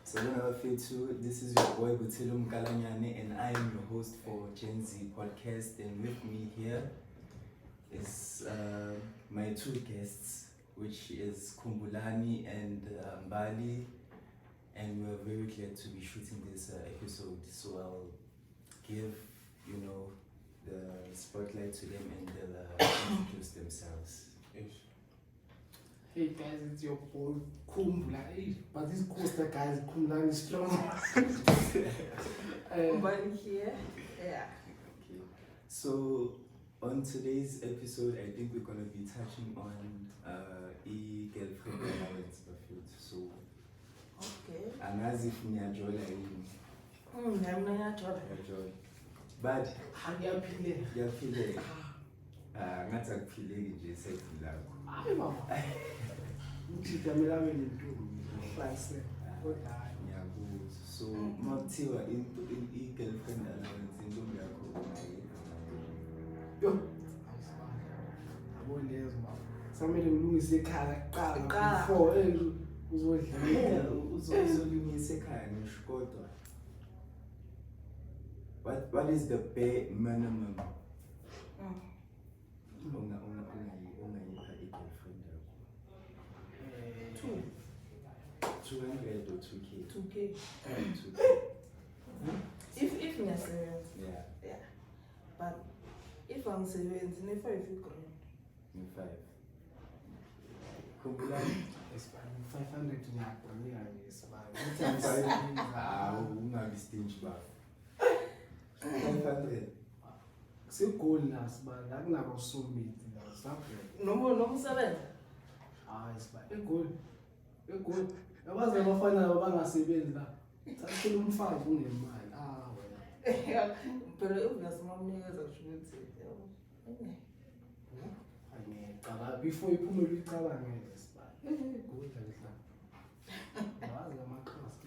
So this is your boy Butelo Mkalanyane, and I am your host for Gen Z Podcast. And with me here is my two guests, which is Kumbulani and Mbali, and we're very glad to be shooting this episode. So I'll give the spotlight to them, and they'll introduce themselves. Hey guys, it's your boy Kumbula. But this coaster guys, Kumbula is strong. Mbali here. Yeah. Okay. So on today's episode, I think we're gonna be touching on girlfriend allowance Bafut. So Okay. angazi if niyajola yini. Nami ngiyajola. Yajola. But Ngiyaphile. ngathi akuphileki nje side lakho. Hayi mama. Uthi damela ngentombi hlase. Kodwa Ngiyakuzwa. So makuthiwa i-girlfriend allowance intombi yakho unayo. yo. Abolezo mama. Samele ngilungise ekhaya kuqala before uzodla. Uzolungisa ekhaya ngisho kodwa. What is the bare minimum? Ungayipha i-girlfriend yakho? 200 or 2K? 2K. 2K. If ngiyasebenza. Yeah, But if angisebenzi ne-5 grand. in 5. Kumbulani? 500 ngiyabhonika nje sabani. Ungabi stingy bafo. 500. Sigoli la sibani, akunabo somithi la sabhe. Noma usebenza. Hayi sibani, egoli. Yabazi abafana bangasebenzi la. Thathela umfazi unemali. Wena. Pero if ngamnikeza kusho ukuthi Angicabanga before iphumele uyicabangele sibani. Egoli la. Yabazi amaXhosa.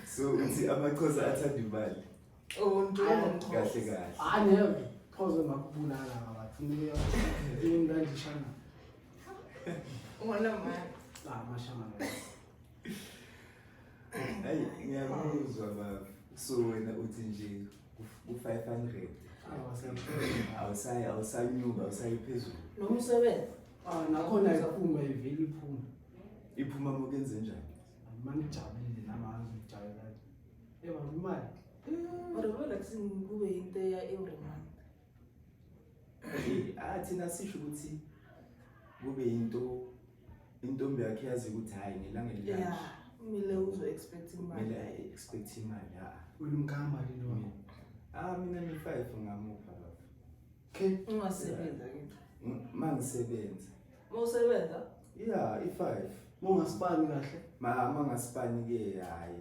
So uthi amaXhosa athanda imali. Kahle. Never. Phoze makubulala ngabathumile imndandishana. Ungona mali. Mashana. Hayi ngiyakuzwa baba. So wena uthi nje ku-500. Awusanyuka, awusayiphezulu. Noma usebenza. Nakhona iphuma iveli iphuma. Iphuma mokenze njani? Manijabulile namazi ujabulela. Eba imali. But vele kube into ya every month. Thina sisho ukuthi kube intombi yakhe yazi ukuthi hayi ngelanga elilanje. Yeah. Kumele uzo-expect imali. Kumele expect imali. Ulimkhamba lelo. Mina ni-5 ngamupha baba. Okay. Ungasebenza ngithi. Mangisebenza. Mawusebenza? Yeah, i-5. Mongasibani kahle. Mangasipani ke hayi.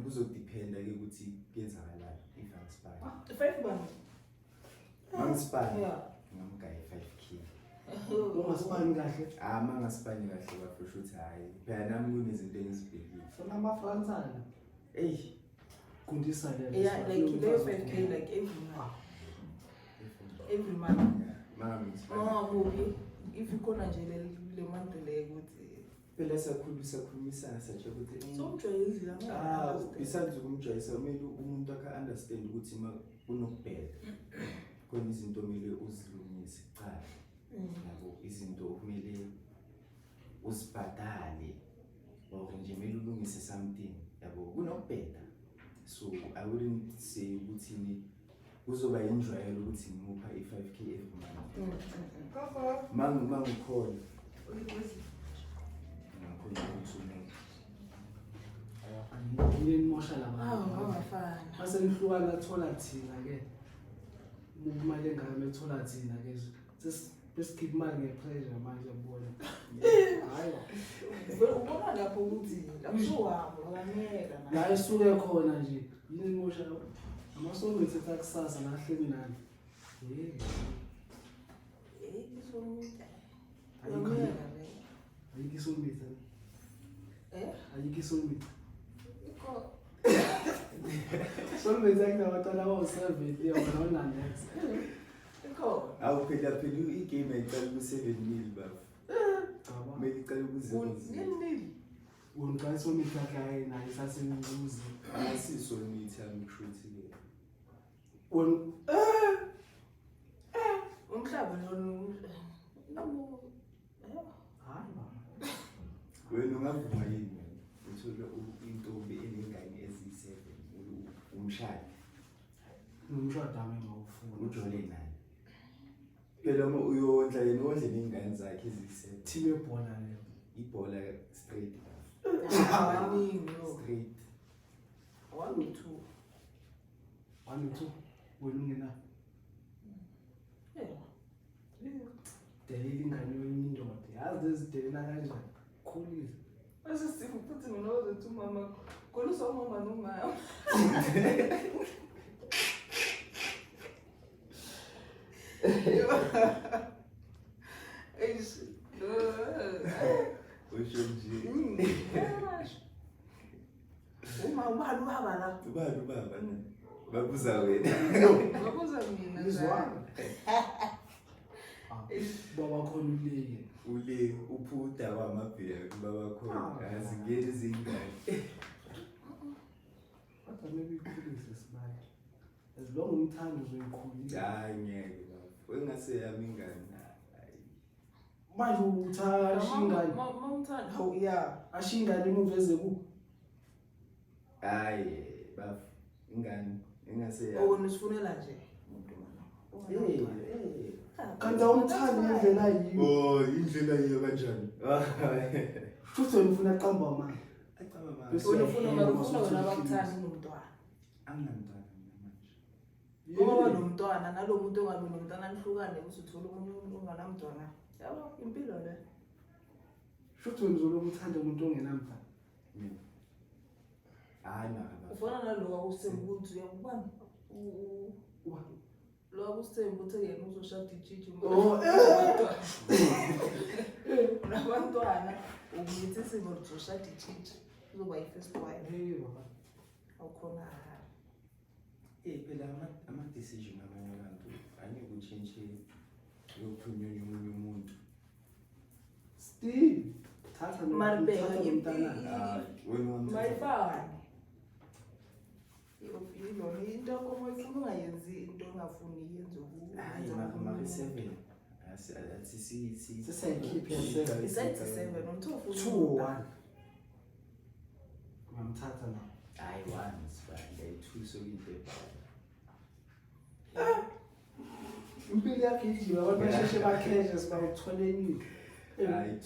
Kuzodependa ke ukuthi kuyenzakalani if angisipani. 5 bani? Mangisipani. Yeah. Ngamgaya 5K. Mongasibani kahle. Mangasipani kahle bafusha ukuthi hayi. Phela nami kunezinto engizibhekile. Funa amafransana. Kundisa le. Yeah, like leyo 5K like every month. Mami. Ngoba if ikhona nje le month le ukuthi Phela sakhulumisana satsho ukuthi somjwayezile besides ukumjwayisa kumele umuntu aka-understand ukuthi kunokubheka khona izinto kumele uzilungise kuqala. Yabo izinto kumele uzibhadale or nje kumele ulungise something yabo kunokubheka. So I wouldn't say ukuthi kuzoba injwayelo ukuthi ngimupha i-5K every month. Mangikhona Yini mosha labantu. ngafana. Base nihlukana thola thina ke. Imali engaka ethola thina ke. Besikhipha imali ngepressure manje ubona. Hayi. Ubona lapho ukuthi akusuhamba kaneka La esuke khona nje. Yini mosha la. Amasonto ethatha kusasa lahleki nani. Ayikho isombithi. Ayikho isombithi. Sombithi akunabatala bo7 yona next. Ikho. Phela igame ayiqala ku-7 mil baba. Kumele iqale Nil. Wona somithi yakhe ayinayo isasemncuzi. Asiso mithi amcruthi. Umhlaba lo Wena ungavuma yini uthola intombi enengane eziyi7 umshado Umshado wami ngawufuna. ujole naye. Phela uma uyondla yena ondle nengane zakhe eziyi7. Team ebhola leyo. Ibhola straight. abaningi lo. Straight. 1 or 2. 1 or 2 wena ungena. Delele ingane yoyindoda. Yazi lezidelela kanjani? Khulisa. Asisifu futhi mina ozothi umama kolisa umama nongayo. Usho nje. Uma ubaba la. Ubaba. Babuza wena. Babuza mina. Ngizwana. Baba khona uleke. Ule uphuda wamabhiya baba khona azingeni izingane. Kodwa maybe ikhulise sibaya. As long umthando uzoyikhulisa. Hayi ngeke baba. Wengase yami ingane. Manje uthanda ashingane. Mamthanda. Oh yeah. Ashingane imuveze ku. Hayi baba ingane engase Oh nisifunela nje. Kanti awumthandi indlela yiyo. Oh indlela yiyo kanjani? Futhi wena ufuna qamba manje. Aqaba manje. Bese Ufuna wena abakuthanda unomntwana. Anginamntwana manje. Ngoba nomntwana nalomuntu ongabi nomntwana nihlukane usuthola umuntu onganamntwana. Yabo impilo le. Futhi wena uzolomthanda umuntu ongenamntwana. Mina. Hayi mara. Ufana nalo akusembu ukuthi uyakubona. Lo akusembu ukuthi yena uzoshada ichichi umuntu. Nabantwana ubuyithi simo uzoshada ichichi uzoba yi-first wife. Hey baba. Awukhona. Phela ama-decision abanye abantu angeke utshintshe yophunyunya omunye umuntu. Steve. Thatha Maribeka umntana. Mayifani. Yilona into como ifuna ungayenzi into ongafuni yenze Hayi mara-7. Sisayikhiphe ya7. Isayithi 7 umuntu ufuna 2-1. Ngamthatha na. Hayi 1 is fine. 2 sokuyinto. Impilo yakhe ithi abantu basheshe bakheshe sibawutholenini. Hayi 2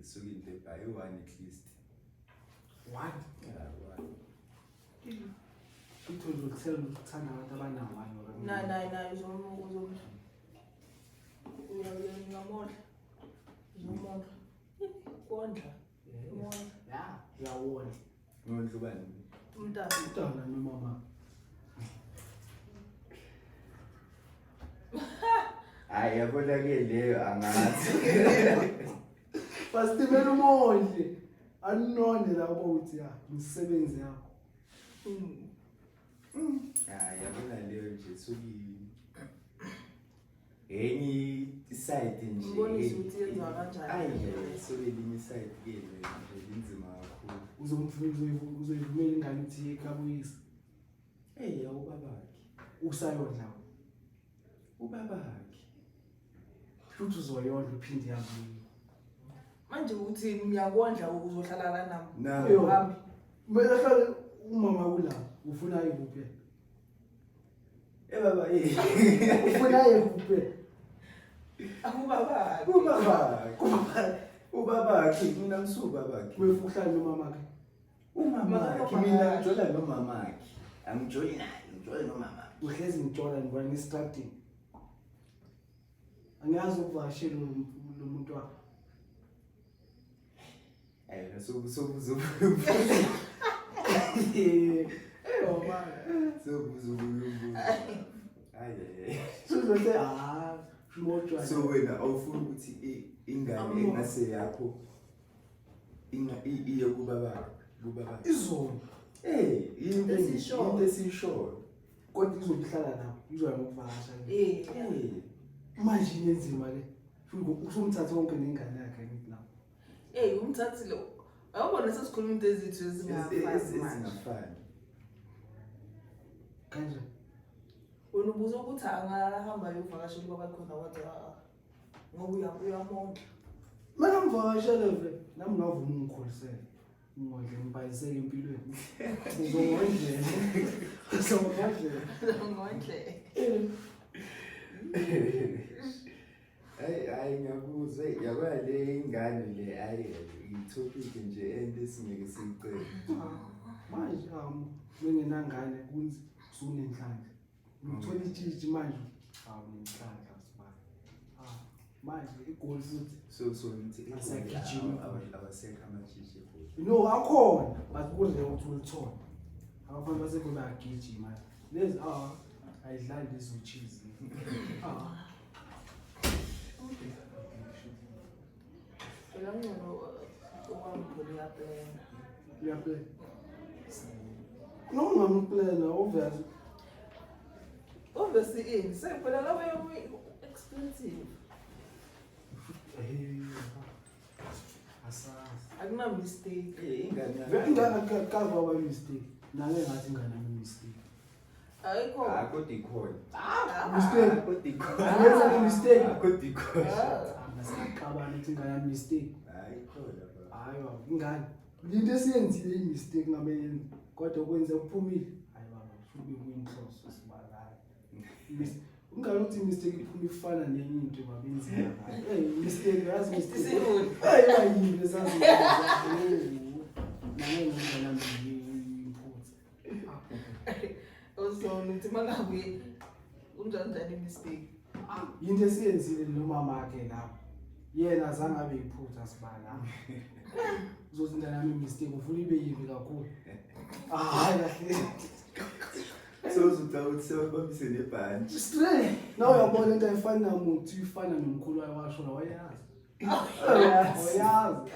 sokuyinto by 1 at least. 1. Yeah, 1. Futhi uzokuthela ukuthanda abantu abanawayo. na uzomudla. Uzomudla. Kondla. Ya, yawona. Umuntu bani? Umntana. Umntana nomama. Hayi yabona ke leyo angathi. Basibela umondle. Anone lapho uthi ya, umsebenzi yakho. Hayi yabona leyo nje soki enye side nje. Ngibonisa ukuthi yenziwa kanjani. Hayi sokelinye side ke nje inzima kakhulu. Uzoyivumela ingane ukuthi ikabuyisa. Ubabakhe. Usayodla. Ubabakhe. Futhi uzoyodla uphinde yabuye. Manje uthi ngiyakondla uzohlala la nami. Na. Uhambi. Manje umama ula ufuna ikuphi? Baba Ufuna ikuphi? Ubabakhe mina msubabakhe. Wefuhlala nomamakhe. Umamakhe mina ngijola nomamakhe. Angijoli naye, ngijola nomamakhe. Uhlezi ngithola ngibona ngistrating. Angiyazi ukuvashela lo muntu wakho. So wena awufuna ukuthi ingane engase yakho iye kubaba Izolo. Into esisho Kodwa izohlala lapho, izoya ngokuvakasha. Eh. Manje inzima le. Usumthatha wonke nengane yakhe ngithi lapho. Umthathile. Awubona sesikhuluma into ezithu ezingafani. Kanje. Wena ubuza ukuthi angahamba ayovakashela kwabakhona wathi ngoba uyamonga. Mina ngivakashele vele, nami ngavuma ungikholisele. Ngondle ngibhayiseke empilweni. Ngizongondlela. Ngondle. Hayi ngiyabuza yabona le ingane le hayi i-topic nje endesingeke siyiqede. Manje ngingenangane kunzi sunenhlanhla. Ngithola itshitshi manje. Awunenhlanhla sibaba. Manje igoli futhi So ngithi asagijima abasekho amajiji futhi. no akhona but kudle ukuthi ulithole. Abafana basekho bayagijima. Lezi ayidlali lezo cheese. Uyaplay. No ngamplana obviously. Obviously sephela lawe expensive. Asazi. Akuna mistake. Ingane Ingane akakava wa mistake. Nale ngathi ingane ami mistake. Ayikho. kodwa ikhona. Mistake. Kodwa ikhona. Angenza mistake. Kodwa ikhona. Ngasaqabana ukuthi ingane ami mistake. Hayi khona baba. Hayi baba ingane. Into esiyenzile imistake ngabe yenza kodwa kwenze kuphumile. Hayi baba ufike kuyinhloso sibalayo. Ungalo ukuthi mistake iphuma ifana nenye into babenzile ngayo. Mistake yazi mistake. Hayi bayini lesazi. Nanye ngizana ngiyimphutha. Also nithi mangabe unjani mistake. Into esiyenzile nomama wakhe lapho. Yena azange abe iphutha sibala. Uzothi ingane yami mistake ufuna ibe yimbi kakhulu. Hayi kahle. So uzothi sebabambise nebhanti. Straight. Now uyabona into ayifani namuntu ifana nomkhulu washo la wayazi. Wayazi.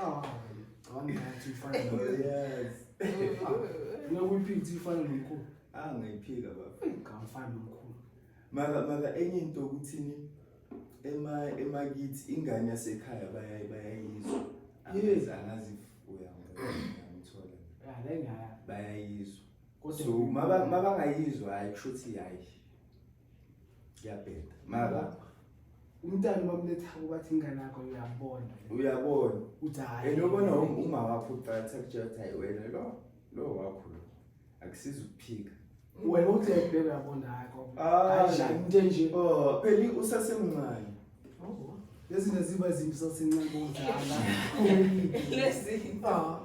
Wangathi ifana Yes. Ngakuyiphithi ifana nomkhulu. Ngayiphika baba. Ngamfana nomkhulu. Maka enye into ukuthini emakithi ingane yasekhaya bayayizwa. Angazi uyangithola. La ngaya. Bayayizwa. So mabangayizwa hayi kushuthi hayi. Kuyabheda. Maka umntana bamletha ukuthi ingane yakho uyabona. Uthi hayi. Ubona uma wakho uqatha kuthi hayi wena lo wakho akusiza ukuphika. Wena uthi ebheka uyabona yakho. Hayi into nje. Phela usasemncane. Lezi neziba zimbi sasencane kodwa. Lezi. Man.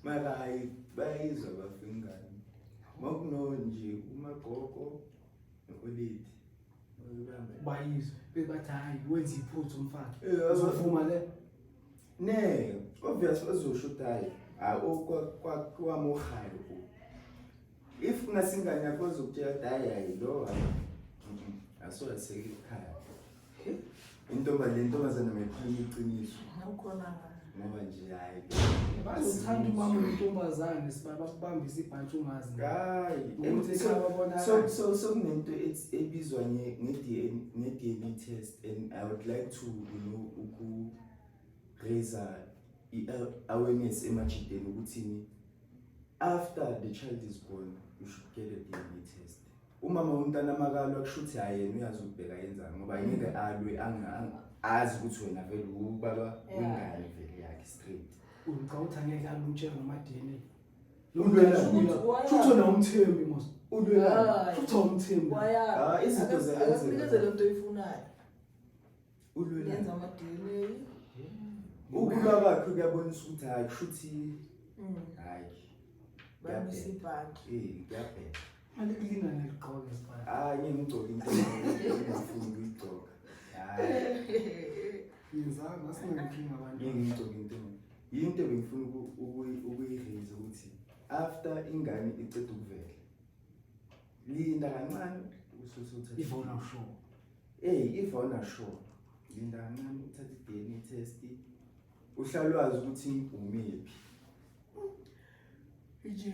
Mara hayi bayizwa bafingane. Makuno nje umagogo noLithi. Bayizwa bebathi hayi wenza iphutha umfana. Uzovuma le. Ne, obvious bazosho ukuthi kwamohayo. If ungasingane yakho uzokutshela hayi lo asola sekikhaya. Intombazana mephuma iqiniso. Awukhona Ngoba nje hayi. Bazothanda umama wentombazane sibaba kubambisa ibhanti ungazi. Hayi. So kunento ebizwa nge-DNA test and I would like to raise awareness emajideni ukuthi after the child is born you should get a DNA test. Umama womntana makalo akushuthi hayi yena uyazi ukubheka yenzani ngoba ngeke alwe azi ukuthi wena vele ubaba wengane vele yakhe straight. Uqawuthi angeke alumtshela ngama-DNA. Futhi Uthola umthembi mos. Futhi umthembi. Izinto zenzeka lento oyifunayo. Yenza ama-DNA. Ukulwa bakhe kuyabonisa ukuthi hayi kushuthi hayi. Bambisa ibhanti. Kuyabheka. Manje kulingana liqoke sibaya. Ngiyengigcoka into engifuna ukuyigcoka. Yenzanga asinankinga abantu. Ngiyengigcoka into bengifuna ukuyiraise ukuthi after ingane icede ukuvela. Linda kancane usuzothatha ivona show. Ivona show. Linda kancane uthatha i-DNA test. Uhlalwazi ukuthi umephi. Nje